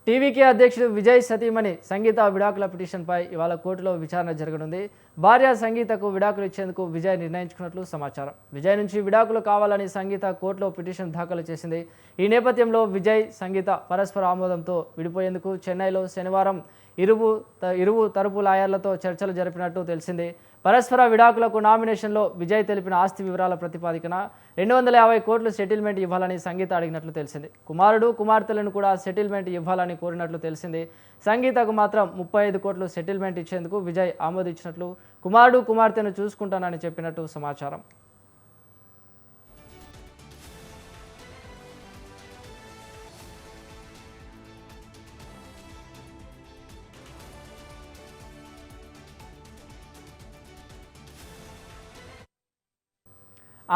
TVK అధ్యక్షుడు విజయ్ సతీమణి సంగీత విడాకుల పిటిషన్పై ఇవాళ కోర్టులో విచారణ జరగనుంది. భార్య సంగీతకు విడాకులు ఇచ్చేందుకు విజయ్ నిర్ణయించుకున్నట్లు సమాచారం. విజయ్ నుంచి విడాకులు కావాలని సంగీత కోర్టులో పిటిషన్ దాఖలు చేసింది. ఈ నేపథ్యంలో విజయ్, సంగీత పరస్పర ఆమోదంతో విడిపోయేందుకు చెన్నైలో శనివారం ఇరువు తరపు లాయర్లతో చర్చలు జరిపినట్టు తెలిసింది. పరస్పర విడాకులకు నామినేషన్లో విజయ్ తెలిపిన ఆస్తి వివరాల ప్రతిపాదికన 250 కోట్లు సెటిల్మెంట్ ఇవ్వాలని సంగీత అడిగినట్లు తెలిసింది. కుమారుడు, కుమార్తెలను కూడా సెటిల్మెంట్ ఇవ్వాలని కోరినట్లు తెలిసింది. సంగీతకు మాత్రం 35 కోట్లు సెటిల్మెంట్ ఇచ్చేందుకు విజయ్ ఆమోదించినట్లు, కుమారుడు, కుమార్తెను చూసుకుంటానని చెప్పినట్టు సమాచారం.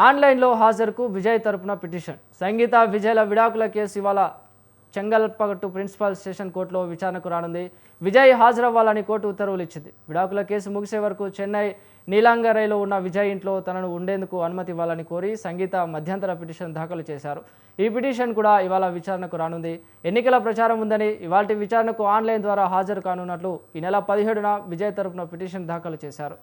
ఆన్లైన్లో హాజరుకు విజయ్ తరపున పిటిషన్. సంగీత, విజయ్ల విడాకుల కేసు ఇవాళ చెంగల్పట్టు ప్రిన్సిపల్ స్టేషన్ కోర్టులో విచారణకు రానుంది. విజయ్ హాజరవ్వాలని కోర్టు ఉత్తర్వులు ఇచ్చింది. విడాకుల కేసు ముగిసే వరకు చెన్నై నీలాంగరైలో ఉన్న విజయ్ ఇంట్లో తనను ఉండేందుకు అనుమతి ఇవ్వాలని కోరి సంగీత మధ్యంతర పిటిషన్ దాఖలు చేశారు. ఈ పిటిషన్ కూడా ఇవాళ విచారణకు రానుంది. ఎన్నికల ప్రచారం ఉందని ఇవాల్టి విచారణకు ఆన్లైన్ ద్వారా హాజరు కానున్నట్లు ఈ నెల 17న విజయ్ తరపున పిటిషన్ దాఖలు చేశారు.